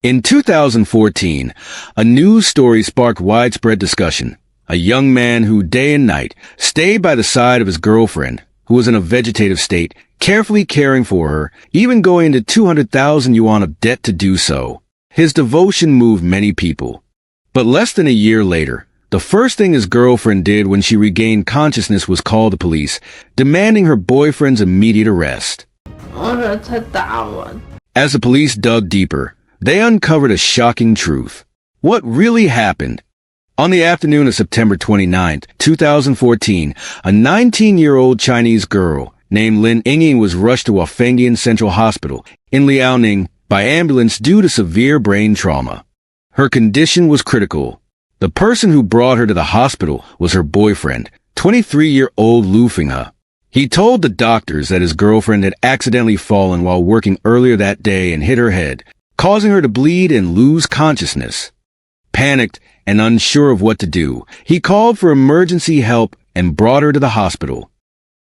In 2014, a news story sparked widespread discussion. A young man who day and night stayed by the side of his girlfriend, who was in a vegetative state, carefully caring for her, even going into 200,000 yuan of debt to do so. His devotion moved many people. But less than a year later, the first thing his girlfriend did when she regained consciousness was call the police, demanding her boyfriend's immediate arrest. As the police dug deeper, they uncovered a shocking truth. What really happened? On the afternoon of September 29, 2014, a 19-year-old Chinese girl named Lin Yingying was rushed to Wafengdian Central Hospital in Liaoning by ambulance due to severe brain trauma. Her condition was critical. The person who brought her to the hospital was her boyfriend, 23-year-old Lu Fenghe. He told the doctors that his girlfriend had accidentally fallen while working earlier that day and hit her head, causing her to bleed and lose consciousness. Panicked and unsure of what to do, he called for emergency help and brought her to the hospital.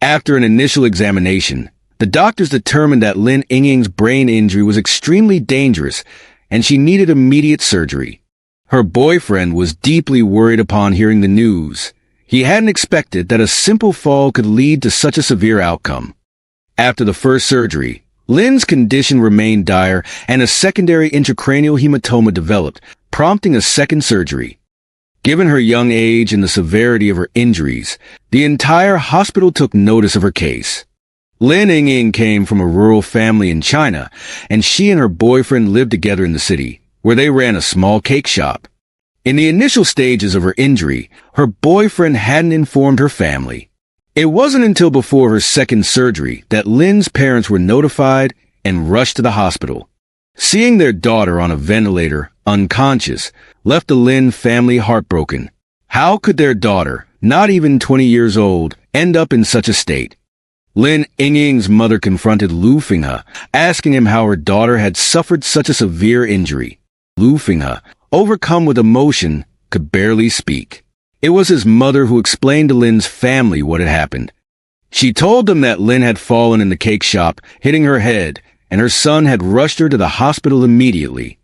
After an initial examination, the doctors determined that Lin Yingying's brain injury was extremely dangerous and she needed immediate surgery. Her boyfriend was deeply worried upon hearing the news. He hadn't expected that a simple fall could lead to such a severe outcome. After the first surgery, Lin's condition remained dire and a secondary intracranial hematoma developed, prompting a second surgery. Given her young age and the severity of her injuries, the entire hospital took notice of her case. Lin Yingying came from a rural family in China, and she and her boyfriend lived together in the city, where they ran a small cake shop. In the initial stages of her injury, her boyfriend hadn't informed her family. It wasn't until before her second surgery that Lin's parents were notified and rushed to the hospital. Seeing their daughter on a ventilator, unconscious, left the Lin family heartbroken. How could their daughter, not even 20 years old, end up in such a state? Lin Yingying's mother confronted Lu Fenghe, asking him how her daughter had suffered such a severe injury. Lu Fenghe, overcome with emotion, could barely speak. It was his mother who explained to Lin's family what had happened. She told them that Lin had fallen in the cake shop, hitting her head, and her son had rushed her to the hospital immediately.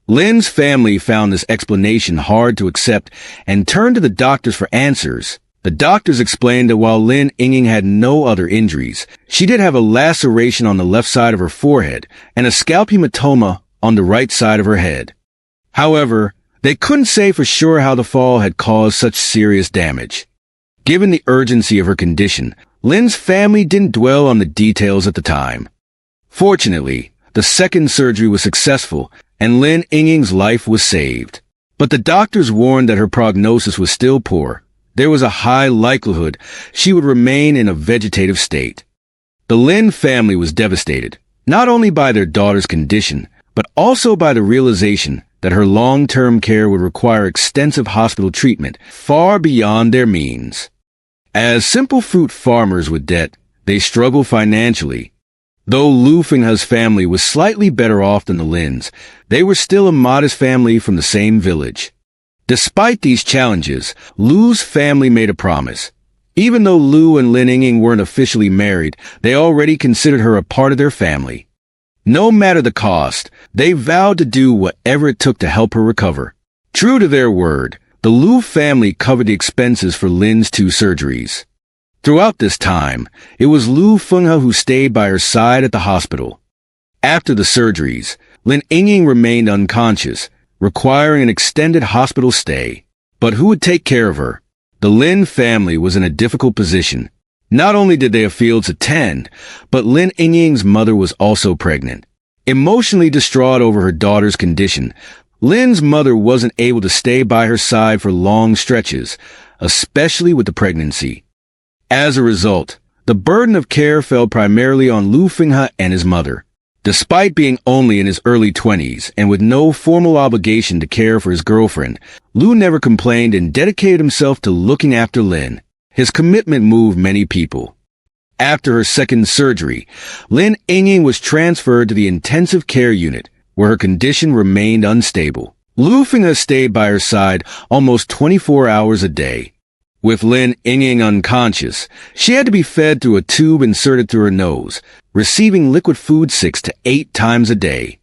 Lin's family found this explanation hard to accept and turned to the doctors for answers. The doctors explained that while Lin Yingying had no other injuries, she did have a laceration on the left side of her forehead and a scalp hematoma on the right side of her head. However, they couldn't say for sure how the fall had caused such serious damage. Given the urgency of her condition, Lin's family didn't dwell on the details at the time. Fortunately, the second surgery was successful and Lin Yingying's life was saved. But the doctors warned that her prognosis was still poor. There was a high likelihood she would remain in a vegetative state. The Lin family was devastated, not only by their daughter's condition, but also by the realization that her long-term care would require extensive hospital treatment far beyond their means. As simple fruit farmers with debt, they struggled financially. Though Lu Fenghe's family was slightly better off than the Lins, they were still a modest family from the same village. Despite these challenges, Lu's family made a promise. Even though Lu and Lin Yingying weren't officially married, they already considered her a part of their family. No matter the cost, they vowed to do whatever it took to help her recover. True to their word, the Lu family covered the expenses for Lin's 2 surgeries. Throughout this time, it was Lu Fenghe who stayed by her side at the hospital. After the surgeries, Lin Yingying remained unconscious, requiring an extended hospital stay. But who would take care of her? The Lin family was in a difficult position. Not only did they have fields to tend, but Lin Yingying's mother was also pregnant. Emotionally distraught over her daughter's condition, Lin's mother wasn't able to stay by her side for long stretches, especially with the pregnancy. As a result, the burden of care fell primarily on Lu Fenghe and his mother. Despite being only in his early 20s and with no formal obligation to care for his girlfriend, Lu never complained and dedicated himself to looking after Lin. His commitment moved many people. After her second surgery, Lin Yingying was transferred to the intensive care unit, where her condition remained unstable. Lu Fenghe stayed by her side almost 24 hours a day. With Lin Yingying unconscious, she had to be fed through a tube inserted through her nose, receiving liquid food 6 to 8 times a day.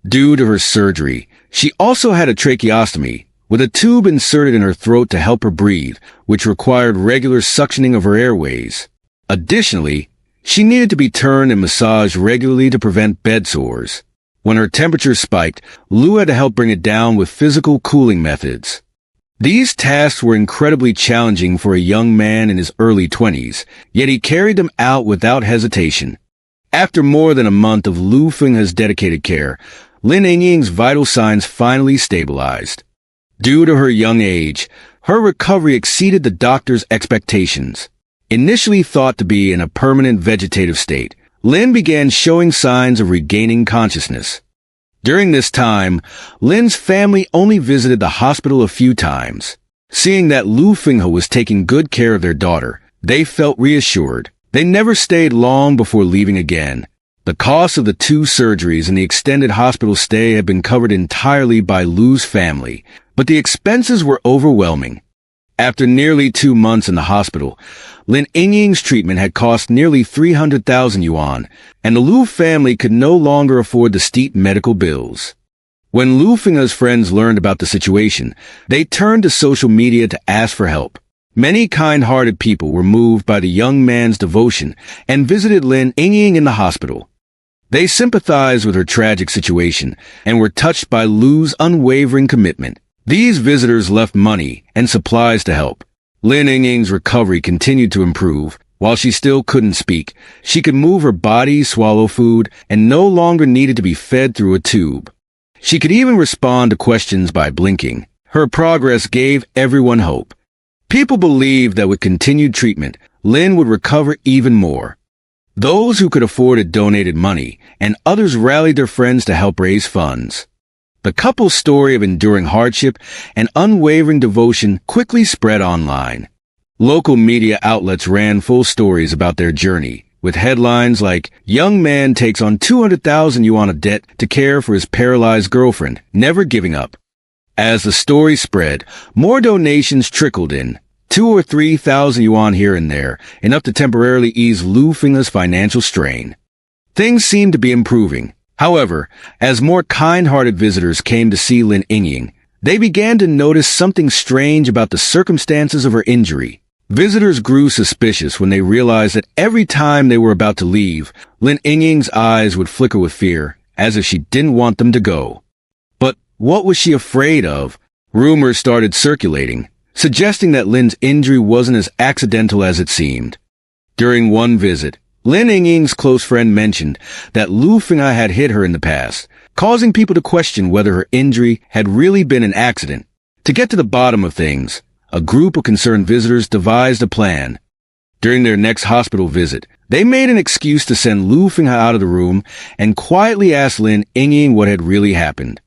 Due to her surgery, she also had a tracheostomy, with a tube inserted in her throat to help her breathe, which required regular suctioning of her airways. Additionally, she needed to be turned and massaged regularly to prevent bed sores. When her temperature spiked, Lou had to help bring it down with physical cooling methods. These tasks were incredibly challenging for a young man in his early 20s, yet he carried them out without hesitation. After more than a month of Lu Fenghe's dedicated care, Lin Yingying's vital signs finally stabilized. Due to her young age, her recovery exceeded the doctor's expectations. Initially thought to be in a permanent vegetative state, Lin began showing signs of regaining consciousness. During this time, Lin's family only visited the hospital a few times. Seeing that Lu Fenghe was taking good care of their daughter, they felt reassured. They never stayed long before leaving again. The costs of the 2 surgeries and the extended hospital stay had been covered entirely by Lu's family, but the expenses were overwhelming. After nearly 2 months in the hospital, Lin Yingying's treatment had cost nearly 300,000 yuan, and the Lu family could no longer afford the steep medical bills. When Lu Fenghe's friends learned about the situation, they turned to social media to ask for help. Many kind-hearted people were moved by the young man's devotion and visited Lin Yingying in the hospital. They sympathized with her tragic situation and were touched by Lu's unwavering commitment. These visitors left money and supplies to help. Lin Yingying's recovery continued to improve. While she still couldn't speak, she could move her body, swallow food, and no longer needed to be fed through a tube. She could even respond to questions by blinking. Her progress gave everyone hope. People believed that with continued treatment, Lin would recover even more. Those who could afford it donated money, and others rallied their friends to help raise funds. The couple's story of enduring hardship and unwavering devotion quickly spread online. Local media outlets ran full stories about their journey, with headlines like, "Young man takes on 200,000 yuan of debt to care for his paralyzed girlfriend, never giving up." As the story spread, more donations trickled in, 2 or 3,000 yuan here and there, enough to temporarily ease Lu Fenghe's financial strain. Things seemed to be improving. However, as more kind-hearted visitors came to see Lin Yingying, they began to notice something strange about the circumstances of her injury. Visitors grew suspicious when they realized that every time they were about to leave, Lin Yingying's eyes would flicker with fear, as if she didn't want them to go. But what was she afraid of? Rumors started circulating, suggesting that Lin's injury wasn't as accidental as it seemed. During one visit, Lin Yingying's close friend mentioned that Lu Fenghe had hit her in the past, causing people to question whether her injury had really been an accident. To get to the bottom of things, a group of concerned visitors devised a plan. During their next hospital visit, they made an excuse to send Lu Fenghe out of the room and quietly asked Lin Yingying what had really happened.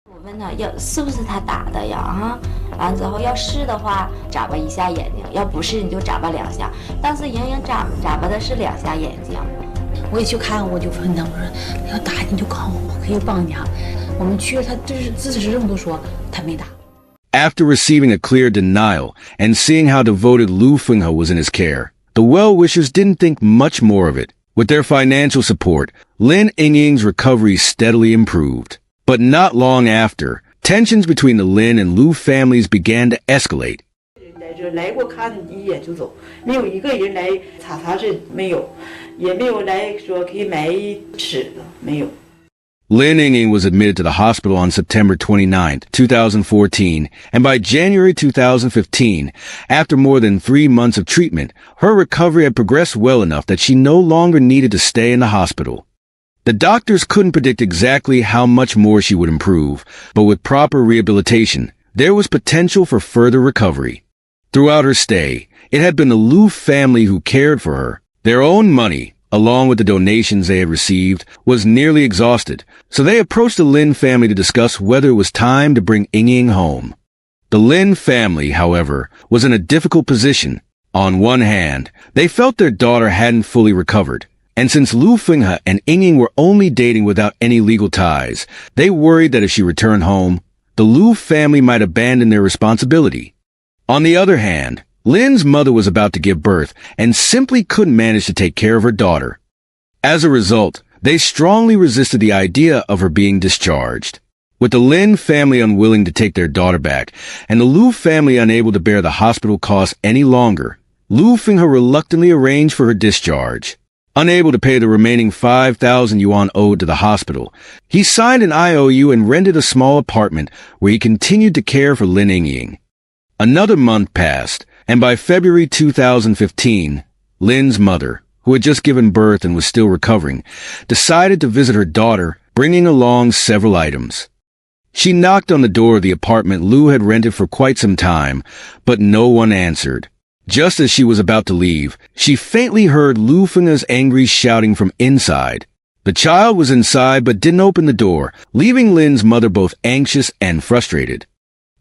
我问他要是不是他打的呀？哈，完之后要是的话，眨巴一下眼睛；要不是你就眨巴2下。当时莹莹眨巴的是2下眼睛。我也去看，我就问他，我说你要打你就告诉我，我可以帮你啊。我们去了，他就是自始至终都说他没打。After receiving a clear denial and seeing how devoted Lu Fenghe was in his care, the well-wishers didn't think much more of it. With their financial support, Lin Yingying's recovery steadily improved. But not long after, tensions between the Lin and Lu families began to escalate. 来过看一眼就走，没有一个人来查查这没有，也没有来说可以买吃的，没有。 Lin Yingying was admitted to the hospital on September 29, 2014, and by January 2015, after more than 3 months of treatment, her recovery had progressed well enough that she no longer needed to stay in the hospital. The doctors couldn't predict exactly how much more she would improve, but with proper rehabilitation, there was potential for further recovery. Throughout her stay, it had been the Lu family who cared for her. Their own money, along with the donations they had received, was nearly exhausted, so they approached the Lin family to discuss whether it was time to bring Yingying home. The Lin family, however, was in a difficult position. On one hand, they felt their daughter hadn't fully recovered, and since Lu Fenghe and Yingying were only dating without any legal ties, they worried that if she returned home, the Lu family might abandon their responsibility. On the other hand, Lin's mother was about to give birth and simply couldn't manage to take care of her daughter. As a result, They strongly resisted the idea of her being discharged. With the Lin family unwilling to take their daughter back, and the Lu family unable to bear the hospital costs any longer, Lu Fenghe reluctantly arranged for her discharge. Unable to pay the remaining 5,000 yuan owed to the hospital, he signed an IOU and rented a small apartment where he continued to care for Lin Yingying. Another month passed, and by February 2015, Lin's mother, who had just given birth and was still recovering, decided to visit her daughter, bringing along several items. She knocked on the door of the apartment Lu had rented for quite some time, but no one answered. Just as she was about to leave, she faintly heard Lu Fenghe's angry shouting from inside. The child was inside but didn't open the door, leaving Lin's mother both anxious and frustrated.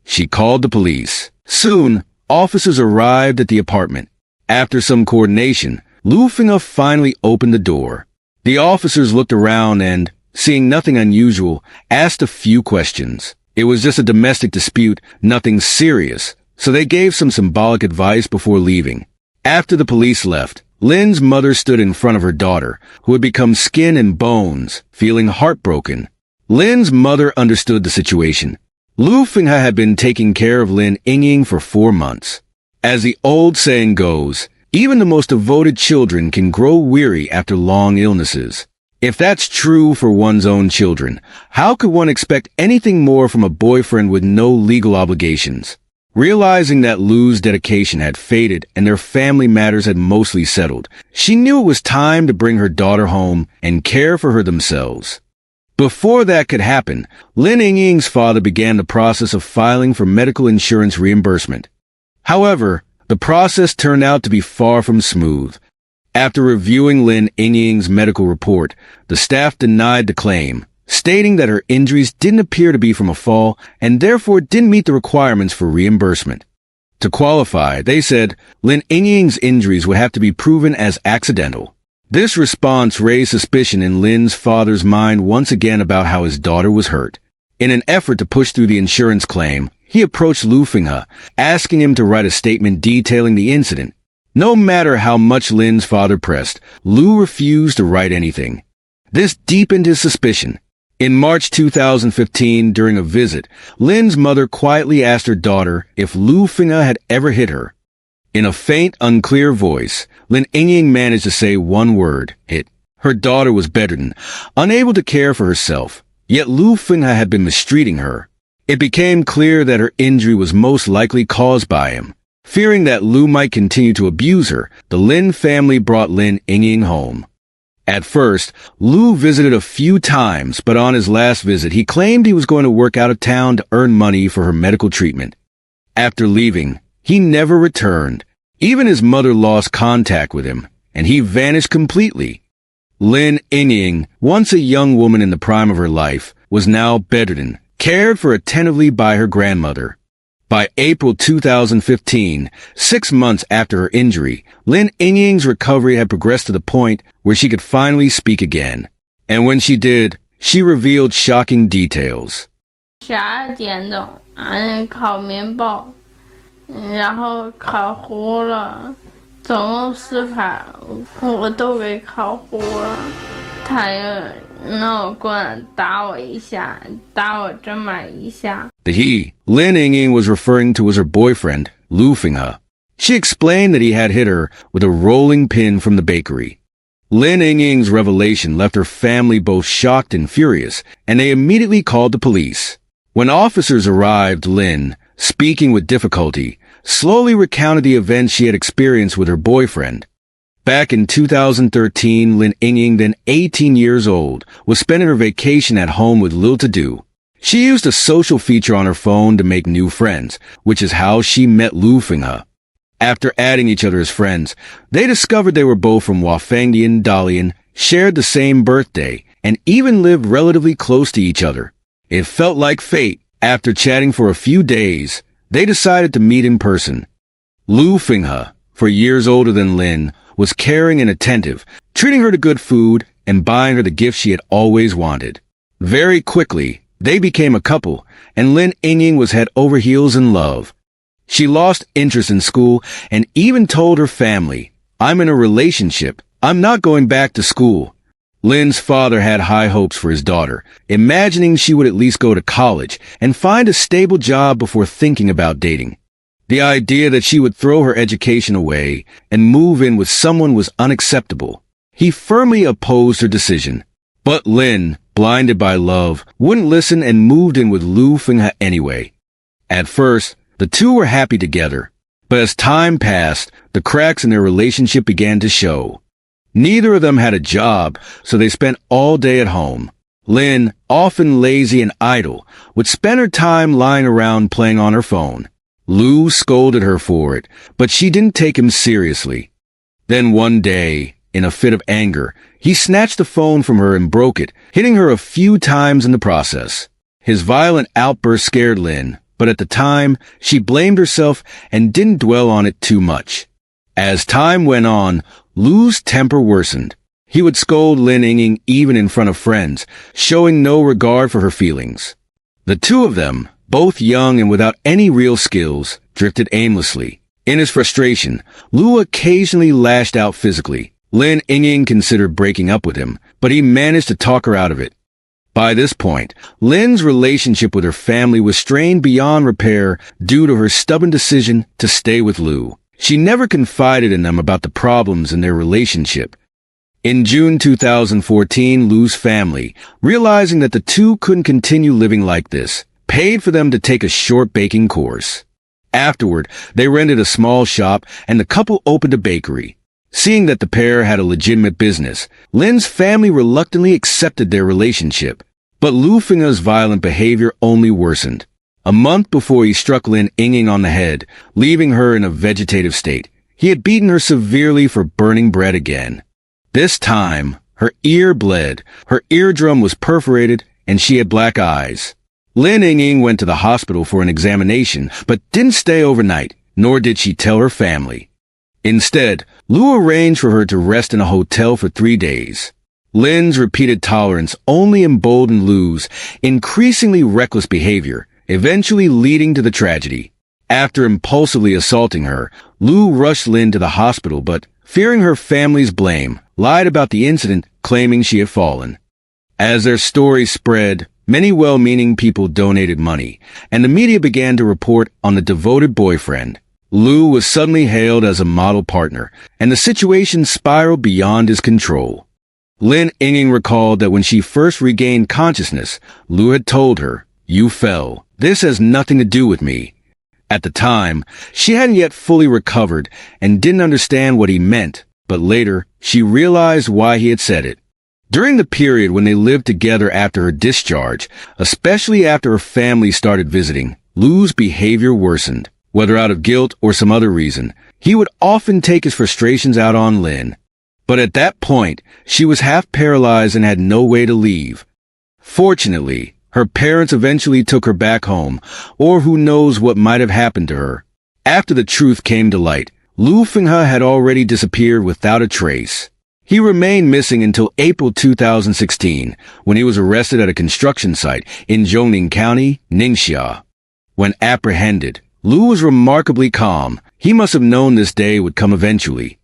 She called the police. Soon, officers arrived at the apartment. After some coordination, Lu Fenghe finally opened the door. The officers looked around and, seeing nothing unusual, asked a few questions. It was just a domestic dispute, nothing serious, so they gave some symbolic advice before leaving. After the police left, Lin's mother stood in front of her daughter, who had become skin and bones, feeling heartbroken. Lin's mother understood the situation. Lu Fenghe had been taking care of Lin Yingying for 4 months. As the old saying goes, even the most devoted children can grow weary after long illnesses. If that's true for one's own children, how could one expect anything more from a boyfriend with no legal obligations? Realizing that Lu's dedication had faded and their family matters had mostly settled, she knew it was time to bring her daughter home and care for her themselves. Before that could happen, Lin Yingying's father began the process of filing for medical insurance reimbursement. However, the process turned out to be far from smooth. After reviewing Lin Yingying's medical report, the staff denied the claim, stating that her injuries didn't appear to be from a fall and therefore didn't meet the requirements for reimbursement. To qualify, they said Lin Yingying's injuries would have to be proven as accidental. This response raised suspicion in Lin's father's mind once again about how his daughter was hurt. In an effort to push through the insurance claim, he approached Lu Fenghe, asking him to write a statement detailing the incident. No matter how much Lin's father pressed, Lu refused to write anything. This deepened his suspicion. In March 2015, during a visit, Lin's mother quietly asked her daughter if Lu Fenghe had ever hit her. In a faint, unclear voice, Lin Yingying managed to say one word, hit. Her daughter was bedridden, unable to care for herself, yet Lu Fenghe had been mistreating her. It became clear that her injury was most likely caused by him. Fearing that Lu might continue to abuse her, the Lin family brought Lin Yingying home. At first, Lu visited a few times, but on his last visit, he claimed he was going to work out of town to earn money for her medical treatment. After leaving, he never returned. Even his mother lost contact with him, and he vanished completely. Lin Yingying, once a young woman in the prime of her life, was now bedridden, cared for attentively by her grandmother. By April 2015, 6 months after her injury, Lin Yingying's recovery had progressed to the point where she could finally speak again. And when she did, she revealed shocking details. 12点钟，烤面包，然后烤糊了，总共4盘，我都给烤糊了。他又拿我棍打我一下，打我这么一下。The he Lin Yingying was referring to as her boyfriend, Lu Fenghe. She explained that he had hit her with a rolling pin from the bakery. Lin Yingying's revelation left her family both shocked and furious, and they immediately called the police. When officers arrived, Lin, speaking with difficulty, slowly recounted the events she had experienced with her boyfriend. Back in 2013, Lin Yingying, then 18 years old, was spending her vacation at home with little to do. She used a social feature on her phone to make new friends, which is how she met Lu Fenghe. After adding each other as friends, they discovered they were both from Wafangdian, Dalian, shared the same birthday, and even lived relatively close to each other. It felt like fate. After chatting for a few days, they decided to meet in person. Lu Fenghe, for years older than Lin, was caring and attentive, treating her to good food and buying her the gifts she had always wanted. Very quickly, they became a couple, and Lin Yingying was head over heels in love. She lost interest in school and even told her family, "I'm in a relationship. I'm not going back to school." Lin's father had high hopes for his daughter, imagining she would at least go to college and find a stable job before thinking about dating. The idea that she would throw her education away and move in with someone was unacceptable. He firmly opposed her decision. But Lin, blinded by love, wouldn't listen and moved in with Lu Fenghe anyway. At first, the two were happy together. But as time passed, the cracks in their relationship began to show. Neither of them had a job, so they spent all day at home. Lin, often lazy and idle, would spend her time lying around playing on her phone. Lu scolded her for it, but she didn't take him seriously. Then one day, in a fit of anger, he snatched the phone from her and broke it, hitting her a few times in the process. His violent outburst scared Lin, but at the time, she blamed herself and didn't dwell on it too much. As time went on, Lu's temper worsened. He would scold Lin Yingying even in front of friends, showing no regard for her feelings. The two of them, both young and without any real skills, drifted aimlessly. In his frustration, Lu occasionally lashed out physically. Lin Yingying considered breaking up with him, but he managed to talk her out of it. By this point, Lin's relationship with her family was strained beyond repair due to her stubborn decision to stay with Lu. She never confided in them about the problems in their relationship. In June 2014, Lu's family, realizing that the two couldn't continue living like this, paid for them to take a short baking course. Afterward, they rented a small shop and the couple opened a bakery. Seeing that the pair had a legitimate business, Lin's family reluctantly accepted their relationship. But Lu Fenghe's violent behavior only worsened. A month before he struck Lin Yingying on the head, leaving her in a vegetative state, he had beaten her severely for burning bread again. This time, her ear bled, her eardrum was perforated, and she had black eyes. Lin Yingying went to the hospital for an examination, but didn't stay overnight, nor did she tell her family. Instead, Lu arranged for her to rest in a hotel for 3 days. Lin's repeated tolerance only emboldened Lu's increasingly reckless behavior, eventually leading to the tragedy. After impulsively assaulting her, Lu rushed Lin to the hospital but, fearing her family's blame, lied about the incident, claiming she had fallen. As their story spread, many well-meaning people donated money, and the media began to report on the devoted boyfriend. Lu was suddenly hailed as a model partner, and the situation spiraled beyond his control. Lin Yingying recalled that when she first regained consciousness, Lu had told her, "You fell. This has nothing to do with me." At the time, she hadn't yet fully recovered and didn't understand what he meant, but later, she realized why he had said it. During the period when they lived together after her discharge, especially after her family started visiting, Lu's behavior worsened. Whether out of guilt or some other reason, he would often take his frustrations out on Lin. But at that point, she was half paralyzed and had no way to leave. Fortunately, her parents eventually took her back home, or who knows what might have happened to her. After the truth came to light, Lu Fenghe had already disappeared without a trace. He remained missing until April 2016, when he was arrested at a construction site in Zhongning County, Ningxia. When apprehended, Lu was remarkably calm. He must have known this day would come eventually.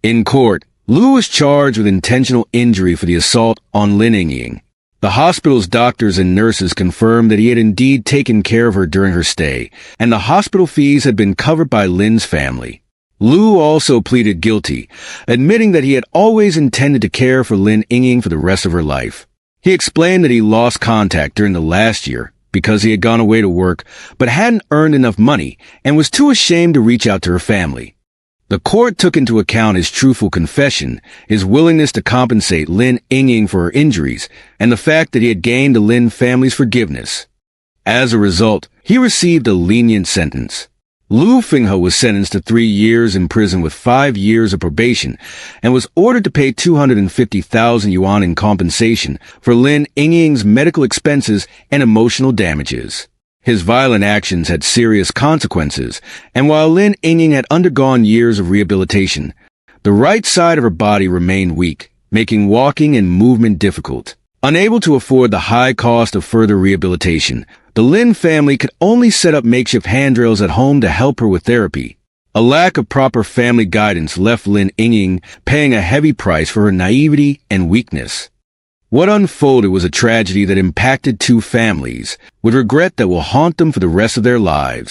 In court, Lu was charged with intentional injury for the assault on Lin Yingying. The hospital's doctors and nurses confirmed that he had indeed taken care of her during her stay, and the hospital fees had been covered by Lin's family. Lu also pleaded guilty, admitting that he had always intended to care for Lin Yingying for the rest of her life. He explained that he lost contact during the last year because he had gone away to work but hadn't earned enough money and was too ashamed to reach out to her family. The court took into account his truthful confession, his willingness to compensate Lin Yingying for her injuries, and the fact that he had gained the Lin family's forgiveness. As a result, he received a lenient sentence. Lu Fenghe was sentenced to 3 years in prison with 5 years of probation and was ordered to pay 250,000 yuan in compensation for Lin Yingying's medical expenses and emotional damages. His violent actions had serious consequences, and while Lin Yingying had undergone years of rehabilitation, the right side of her body remained weak, making walking and movement difficult. Unable to afford the high cost of further rehabilitation, the Lin family could only set up makeshift handrails at home to help her with therapy. A lack of proper family guidance left Lin Yingying paying a heavy price for her naivety and weakness. What unfolded was a tragedy that impacted two families, with regret that will haunt them for the rest of their lives.